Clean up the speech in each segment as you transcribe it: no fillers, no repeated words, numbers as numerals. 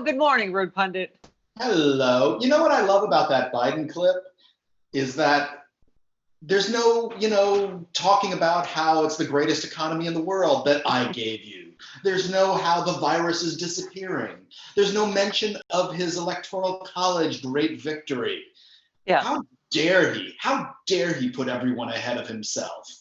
Good morning, Rude Pundit. Hello. You know what I love about that Biden clip is that there's no, talking about how it's the greatest economy in the world that I gave you. There's no how the virus is disappearing. There's no mention of his electoral college great victory. Yeah. How dare he? How dare he put everyone ahead of himself?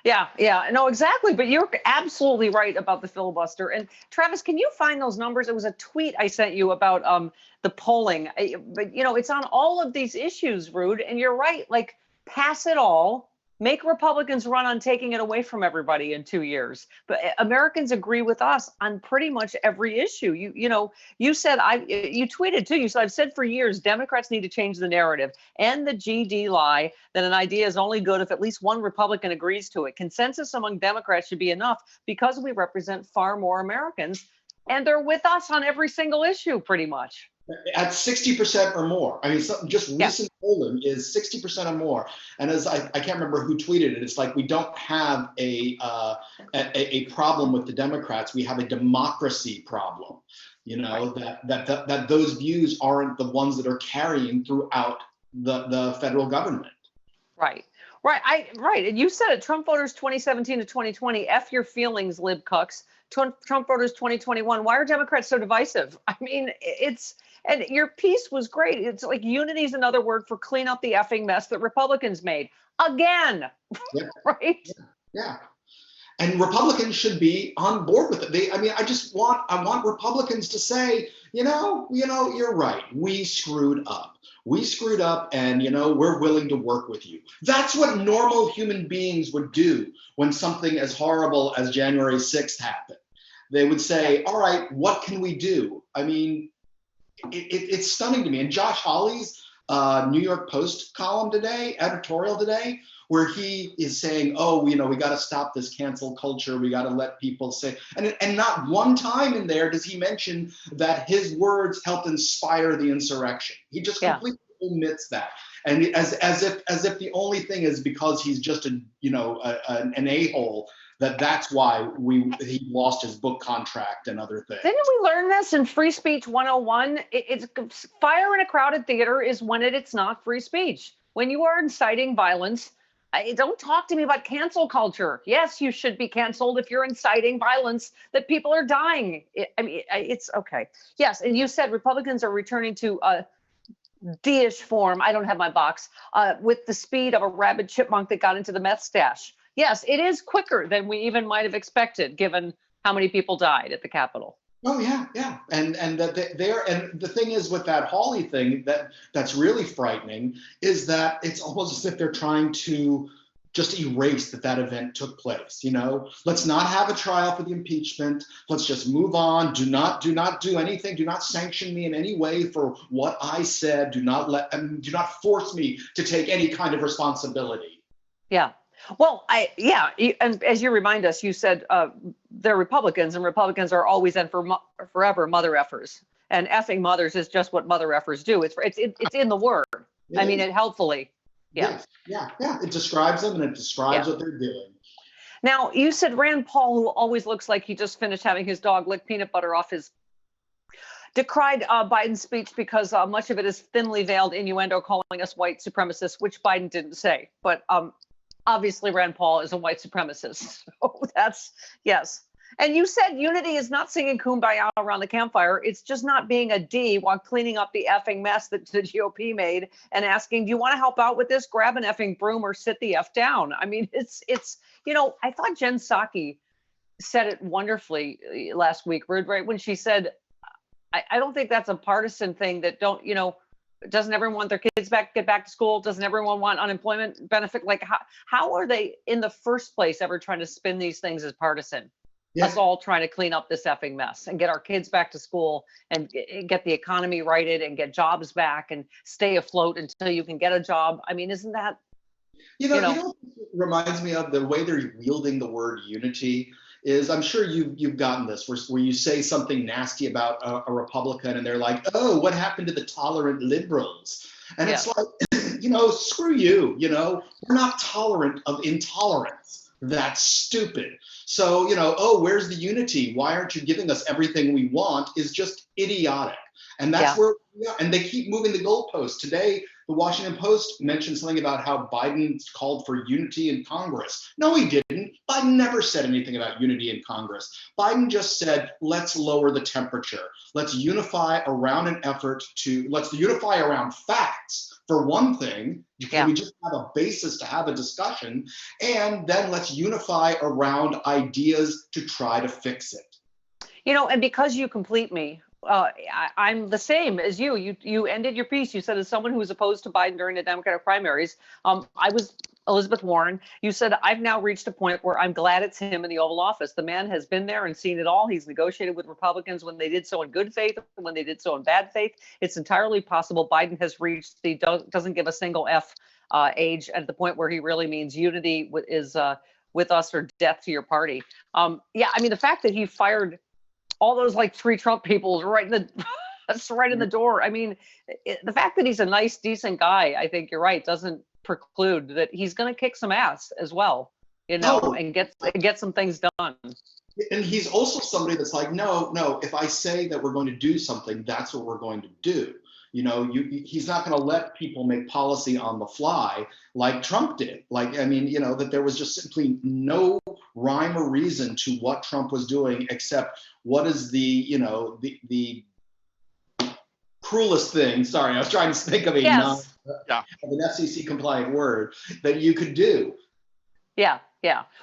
Yeah, no, exactly. But you're absolutely right about the filibuster. And Travis, can you find those numbers? It was a tweet I sent you about the polling. But it's on all of these issues, Rude. And you're right. Like, pass it all. Make Republicans run on taking it away from everybody in 2 years. But Americans agree with us on pretty much every issue. You said you tweeted too. You said I've said for years Democrats need to change the narrative and the GD lie that an idea is only good if at least one Republican agrees to it. Consensus among Democrats should be enough because we represent far more Americans and they're with us on every single issue pretty much. At 60% or more. I mean, just recent polling is 60% or more. And as I can't remember who tweeted it, it's like we don't have a problem with the Democrats. We have a democracy problem. That those views aren't the ones that are carrying throughout the federal government. Right. And you said it, Trump voters 2017 to 2020, F your feelings, lib cucks. Trump voters 2021, why are Democrats so divisive? I mean, and your piece was great. It's like unity is another word for clean up the effing mess that Republicans made again. Yeah. Right? Yeah. And Republicans should be on board with it. I want Republicans to say, you're right. We screwed up. And, we're willing to work with you. That's what normal human beings would do when something as horrible as January 6th happened. They would say, all right, what can we do? I mean, it's stunning to me. And Josh Hawley's New York Post editorial today, where he is saying, we got to stop this cancel culture. We got to let people say, and not one time in there does he mention that his words helped inspire the insurrection. He just completely omits that. And as if the only thing is because he's just an a-hole, that's why he lost his book contract and other things. Didn't we learn this in Free Speech 101? It's fire in a crowded theater is when it's not free speech. When you are inciting violence, don't talk to me about cancel culture. Yes, you should be canceled if you're inciting violence that people are dying. It's okay. Yes, and you said Republicans are returning to a D-ish form. I don't have my box with the speed of a rabid chipmunk that got into the meth stash. Yes, it is quicker than we even might have expected, given how many people died at the Capitol. Oh yeah, and that and the thing is with that Hawley thing that's really frightening is that it's almost as if they're trying to just erase that event took place. Let's not have a trial for the impeachment. Let's just move on. Do not do anything. Do not sanction me in any way for what I said. Do not force me to take any kind of responsibility. Yeah. Well, and as you remind us, you said they're Republicans, and Republicans are always and forever mother effers, and effing mothers is just what mother effers do. It's in the word. It helpfully. Yeah. It describes them and it describes what they're doing. Now, you said Rand Paul, who always looks like he just finished having his dog lick peanut butter off his, decried Biden's speech because much of it is thinly veiled innuendo calling us white supremacists, which Biden didn't say, but obviously, Rand Paul is a white supremacist. So that's, yes. And you said unity is not singing Kumbaya around the campfire. It's just not being a D while cleaning up the effing mess that the GOP made and asking, do you want to help out with this? Grab an effing broom or sit the F down. I mean, it's I thought Jen Psaki said it wonderfully last week, right? When she said, I don't think that's a partisan thing that doesn't everyone want their kids get back to school? Doesn't everyone want unemployment benefit? Like, how are they in the first place ever trying to spin these things as partisan? Yeah. Us all trying to clean up this effing mess and get our kids back to school and get the economy righted and get jobs back and stay afloat until you can get a job. I mean, isn't that? It reminds me of the way they're wielding the word unity. Is I'm sure you've gotten this where you say something nasty about a Republican and they're like, oh, what happened to the tolerant liberals? And it's like, screw you, we're not tolerant of intolerance. That's stupid. So, you know, oh, where's the unity? Why aren't you giving us everything we want? Is just idiotic. And that's where, yeah, and they keep moving the goalposts. Today, the Washington Post mentioned something about how Biden called for unity in Congress. No, he didn't. Biden never said anything about unity in Congress. Biden just said, let's lower the temperature. Let's unify around let's unify around facts. For one thing, can we just have a basis to have a discussion? And then let's unify around ideas to try to fix it. You know, and because you complete me, I'm the same as you. You ended your piece. You said, as someone who was opposed to Biden during the Democratic primaries, I was Elizabeth Warren. You said, I've now reached a point where I'm glad it's him in the Oval Office. The man has been there and seen it all. He's negotiated with Republicans when they did so in good faith, and when they did so in bad faith. It's entirely possible Biden has reached the doesn't give a single F age, at the point where he really means unity is with us or death to your party. Yeah, I mean, the fact that he fired all those like 3 Trump people right in the that's right in the door. I mean, the fact that he's a nice, decent guy, I think you're right, doesn't preclude that he's going to kick some ass as well, you know, and get some things done. And he's also somebody that's like, no, if I say that we're going to do something, that's what we're going to do. You know, he's not going to let people make policy on the fly like Trump did. Like, I mean, you know, that there was just simply no rhyme or reason to what Trump was doing, except what is the cruelest thing. Sorry, I was trying to think of an FCC compliant word that you could do. Yeah.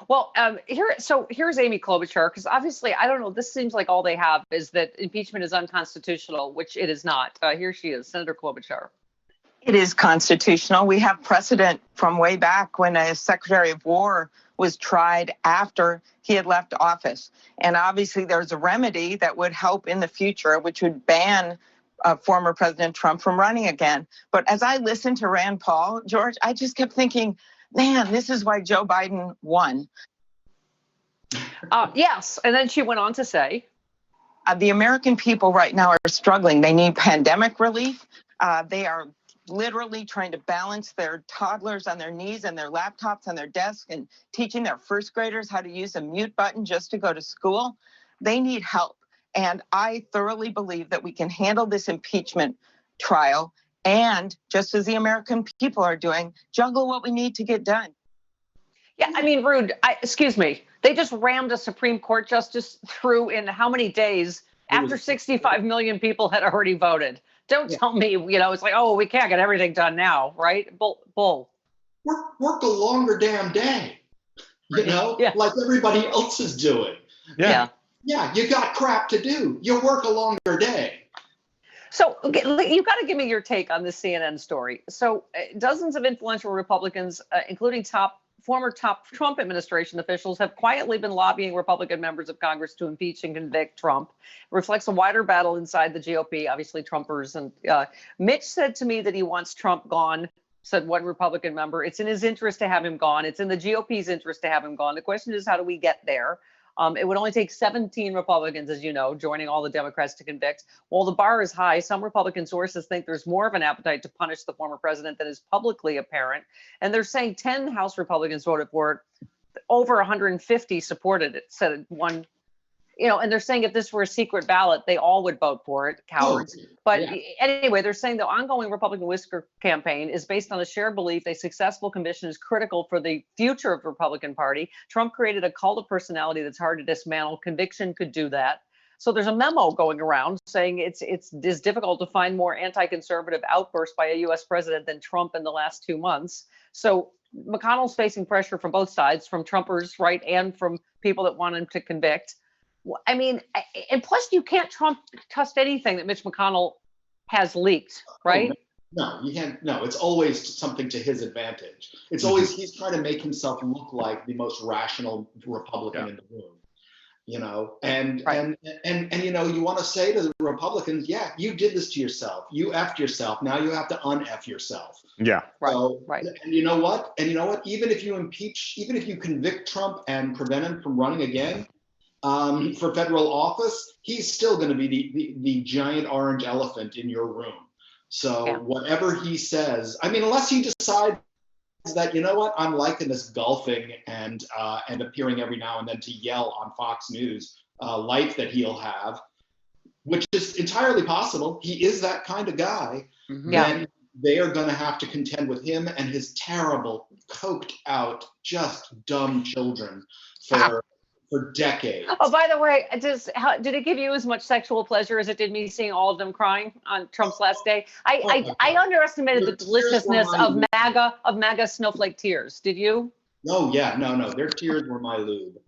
Well, here's Amy Klobuchar, because obviously, I don't know, this seems like all they have is that impeachment is unconstitutional, which it is not. Here she is, Senator Klobuchar. It is constitutional. We have precedent from way back when a Secretary of War was tried after he had left office. And obviously, there's a remedy that would help in the future, which would ban former President Trump from running again. But as I listened to Rand Paul, George, I just kept thinking, man, this is why Joe Biden won. Yes. And then she went on to say, the American people right now are struggling. They need pandemic relief. They are literally trying to balance their toddlers on their knees and their laptops on their desk and teaching their first graders how to use a mute button just to go to school. They need help. And I thoroughly believe that we can handle this impeachment trial and, just as the American people are doing, juggle what we need to get done. Yeah, I mean, Rude, excuse me. They just rammed a Supreme Court justice through in how many days after 65 million people had already voted? Don't tell me, you know, it's like, oh, we can't get everything done now, right? Bull. Work a longer damn day, you know, like everybody else is doing. Yeah, you got crap to do. You work a longer day. So you've got to give me your take on this CNN story. So dozens of influential Republicans, including former top Trump administration officials, have quietly been lobbying Republican members of Congress to impeach and convict Trump. It reflects a wider battle inside the GOP, obviously Trumpers. And Mitch said to me that he wants Trump gone, said one Republican member. It's in his interest to have him gone. It's in the GOP's interest to have him gone. The question is, how do we get there? It would only take 17 Republicans, as you know, joining all the Democrats to convict. While the bar is high, some Republican sources think there's more of an appetite to punish the former president than is publicly apparent. And they're saying 10 House Republicans voted for it. Over 150 supported it, said one. You know, and they're saying if this were a secret ballot, they all would vote for it, cowards. Anyway, they're saying the ongoing Republican whisker campaign is based on a shared belief a successful conviction is critical for the future of the Republican Party. Trump created a cult of personality that's hard to dismantle. Conviction could do that. So there's a memo going around saying it's difficult to find more anti-conservative outbursts by a U.S. president than Trump in the last 2 months. So McConnell's facing pressure from both sides, from Trumpers, right, and from people that want him to convict. I mean, and plus you can't trust anything that Mitch McConnell has leaked, right? No, you can't. No, it's always something to his advantage. It's always he's trying to make himself look like the most rational Republican in the room, you know. And you know, you want to say to the Republicans, yeah, you did this to yourself. You effed yourself. Now you have to un-eff yourself. Yeah. So, And you know what? Even if you convict Trump and prevent him from running again for federal office, he's still going to be the giant orange elephant in your room. So whatever he says, I mean, unless he decides that, you know what, I'm liking this golfing and appearing every now and then to yell on Fox News life that he'll have, which is entirely possible. He is that kind of guy. Then they are going to have to contend with him and his terrible, coked out, just dumb children for decades. Oh, by the way, did it give you as much sexual pleasure as it did me seeing all of them crying on Trump's last day? I underestimated the deliciousness of MAGA snowflake tears. Did you? Oh yeah, no, their tears were my lube.